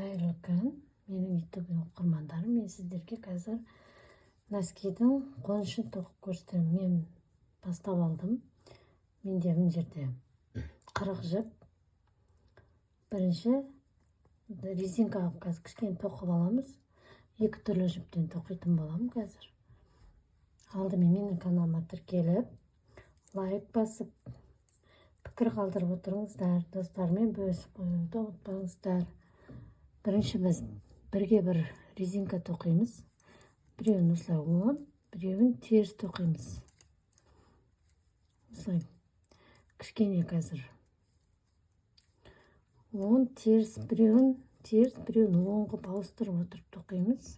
Қайырлы күн, менің YouTube оқырмандарым. Мен сіздерге қазір носкидің қонышын тоқып көрсетемін. Мен бастап алдым. Менде мына жерде 40 жіп. Бірінші резинка алып қазір кішкене тоқып аламыз. Екі түрлі жіптен тоқитын боламын қазір. Алдымен менің каналыма тіркеліп, лайк басып, пікір қалдырып отырыңыздар, достармен бөлісіп қоюды ұмытпаңыздар. Бірінші біз бірге бір резинка тоқимыз. Біреуін осылай оң, біреуін теріс тоқимыз. Осылай кішкене қазір оң, теріс, біреуін теріс, біреуін оң қылып ауыстырып отырып тоқимыз.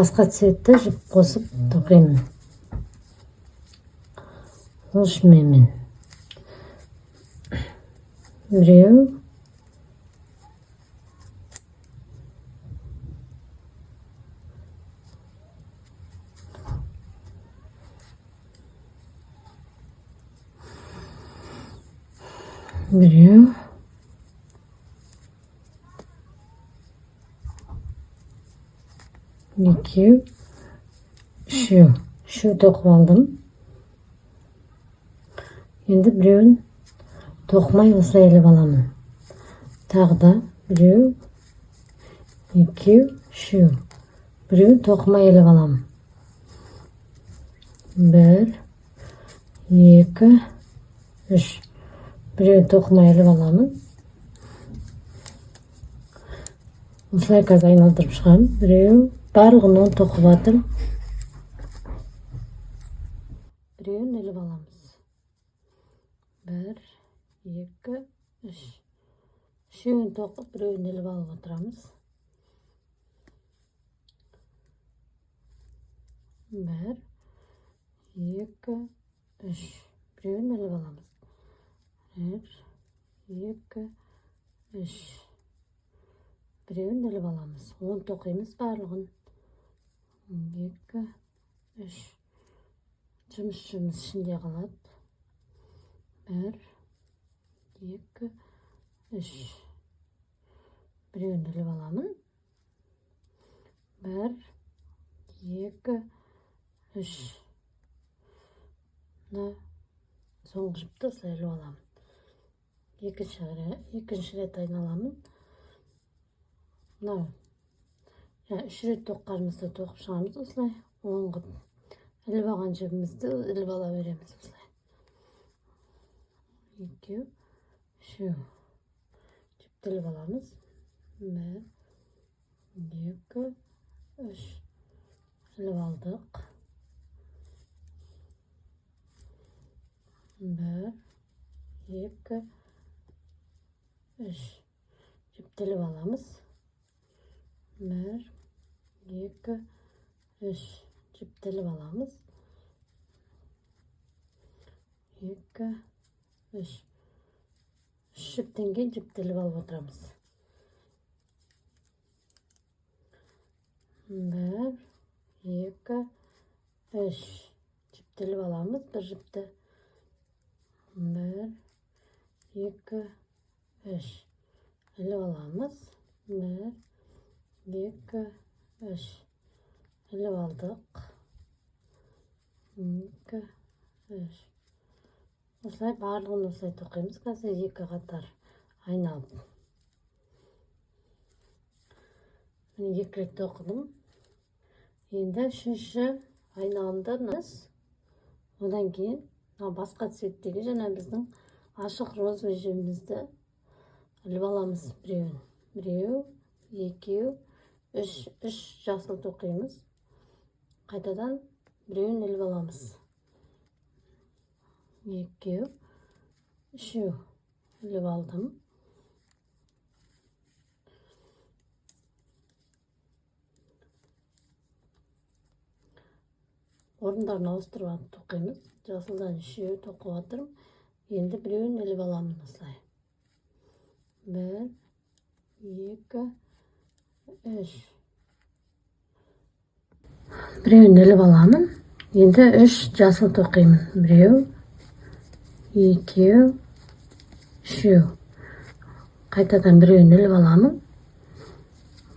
басқа цветті жіп қосып тоқимын. Ол шыммен. Біреу. Біреу. Екеу. Үшеу. Үшеу тоқып алдым. Енді біреуін тоқымай осылай іліп аламын. Тағы да біреу, екеу, үшеу. Біреуін тоқымай іліп аламын. Бір, екі, үш. Біреуін тоқымай іліп аламын. Осылай қазір айналдырып шығамын. Біреу, барлығын 10 тоқып атырмын. Біреуін іліп аламыз. Бір, екі, үш. Үшеуін тоқып, біреуін іліп алып отырамыз. Бір, екі, үш. Біреуін іліп аламыз. Бір, екі, үш. Біреуін іліп аламыз. 10 тоқимыз барлығын. Екі, үш. Жұмыс ішінде қалады. Бір, екі, үш. Біреуін іліп аламын. Бір, екі, үш. Соңғы жіпті осылай іліп аламын. Екінші рет айналамын. Үш рет тоққанымызды тоқып шығамыз осылай. Оңғып. Іліп алған жібімізді іліп ала береміз осылай. Екеу, үшеу. Жіпті іліп аламыз. Бір, екі, үш. Іліп алдық. Бір, екі, үш. Жіпті іліп аламыз. Бір, екі, үш. Жіпті іліп аламыз. Екі, үш. Үш жіптен кейін жіпті іліп алып отырамыз. Бір, екі, үш. Жіпті іліп аламыз. Бір жіпті. Бір, екі, үш. Іліп аламыз. Бір, екі, үш. Іліп алдық. Екі, үш. Осылай барлығын осылай тоқимыз. Қазір екі қатар айналып. Мен екі рет тоқыдым. Енді үшінші айналымда одан кейін басқа цветтегі жаңа біздің ашық розовый жібімізді іліп аламыз біреуін. Біреу, екеу, үш жасыл тоқимыз. Қайтадан біреуін іліп аламыз. Екеу, үшеу іліп алдым. Орындарын ауыстырып тоқимыз. Жасылдан үшеу тоқып атырмын. Енді біреуін іліп аламын осылай. Бір, екі, үш. Біреуін іліп аламын. Енді үш жасыл тоқимын. Біреу, екеу, үшеу. Қайтадан біреуін іліп аламын.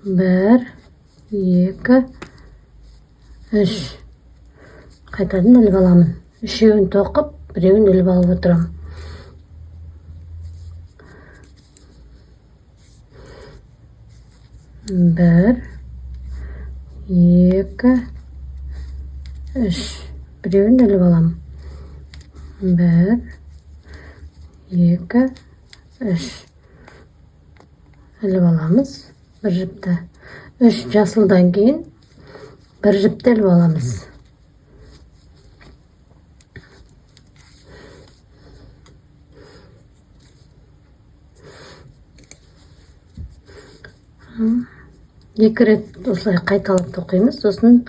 Бір, екі, үш. Қайтадан іліп аламын. Үшеуін тоқып, біреуін іліп алып отырамын. Бір, екі, үш. Біреуін іліп аламын. Бір, екі, үш. Іліп аламыз. Бір жіпті. Үш жасылдан кейін бір жіпті іліп аламыз. 2 рет осылай қайталап тоқимыз, сосын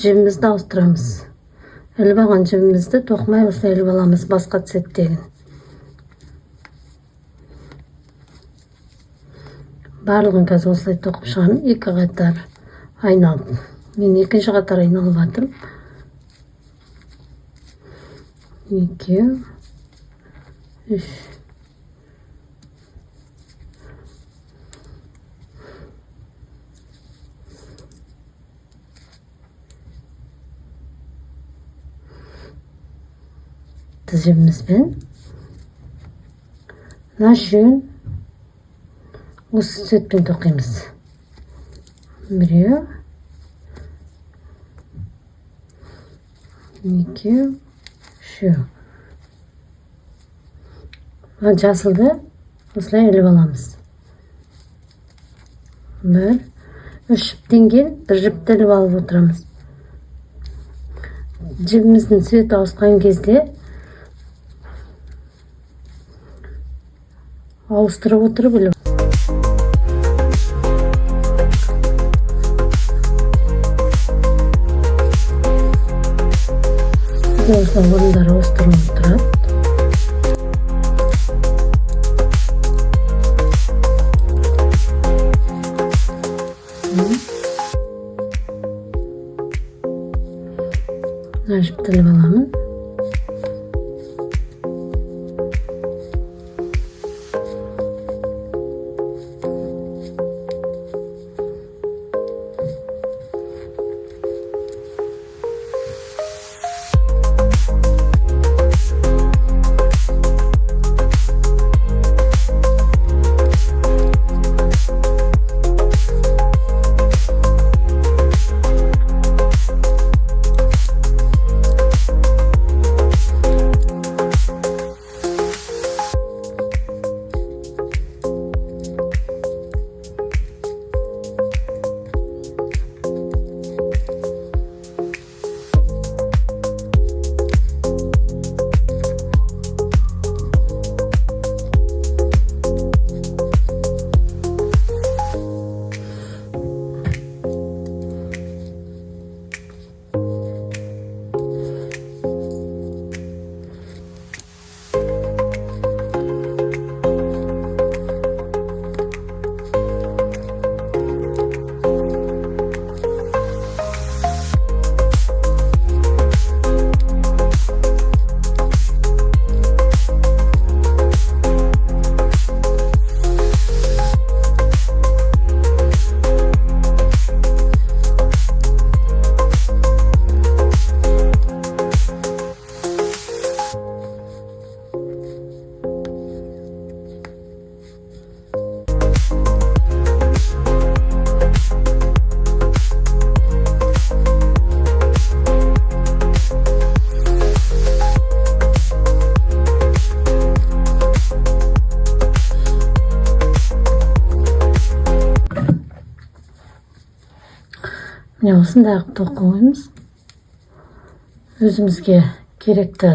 жібімізді ауыстырамыз. Іліп алған жібімізді тоқымай осылай іліп аламыз басқа цветтегін. Барлығын қазір осылай тоқып шығамын, 2 қатар айналып. Мен 2-ші қатар айналып жатырмын. 2, 3. Жібімізбен мына үшеуін осы цветпен тоқимыз. 1, 2, 3. Жасылды осылай іліп аламыз. 1, 3 жіптен кейін 1 жіпті іліп алып отырамыз. Жібіміздің цветі ауысқан кезде ауыстырып отырып іліп. Осылай орындары ауыстырылып тұрады. Мына жіпті іліп аламын. Міне осындай тоқып қоймыз. Өзімізге керекті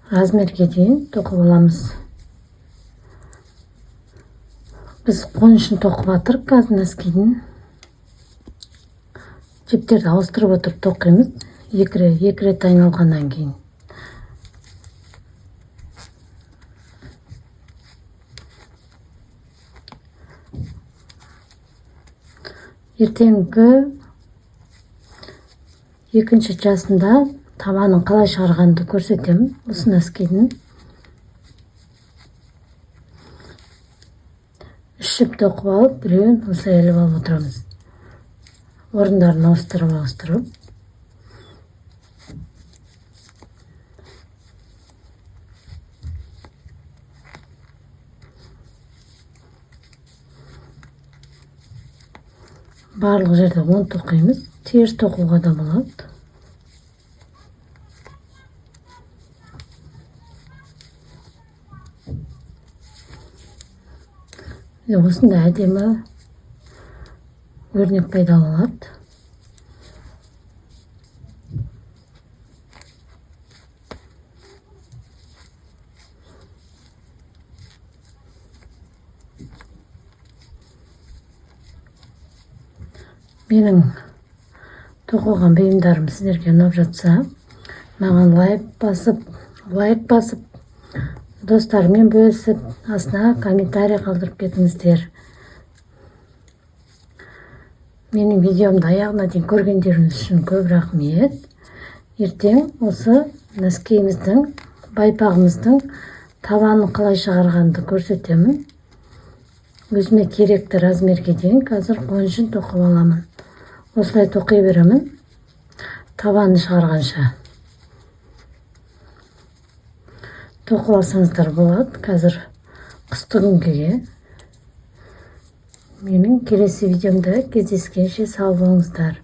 размерге дейін тоқып аламыз. Біз қонышын тоқып жатырмыз қазір носкидің. Жіптерді ауыстырып отырып тоқимыз. 2 рет айналғаннан кейін. Ертеңгі 2-ші жасында табанын қалай шығарғанды көрсетемін. Осы носкидің 3 жіп тоқып алып, біреуін осылай іліп алып отырамыз. Орындарын ауыстырып. Барлық жерде 10 тоқимыз. Теріс тоқуға да болады. Осында әдемі өрнек пайдаланады. менің тоқыған бұйымдарым сіздерге ұнап жатса, маған лайк басып, достармен бөлісіп, астына комментарий қалдырып кетіңіздер. Менің видеомды аяғына дейін көргендеріңіз үшін көп рахмет. Ертең осы нәскейіміздің, байпағымыздың табанын қалай шығарғанды көрсетемін. Өзіме керекті размерге дейін қазір қоншын тоқып аламын. Осылай тоқи беремін, табанын шығарғанша. Тоқып алсаңыздар болады. Қазір қысты күнге. Менің келесі видеомда кездескенше сау болыңыздар.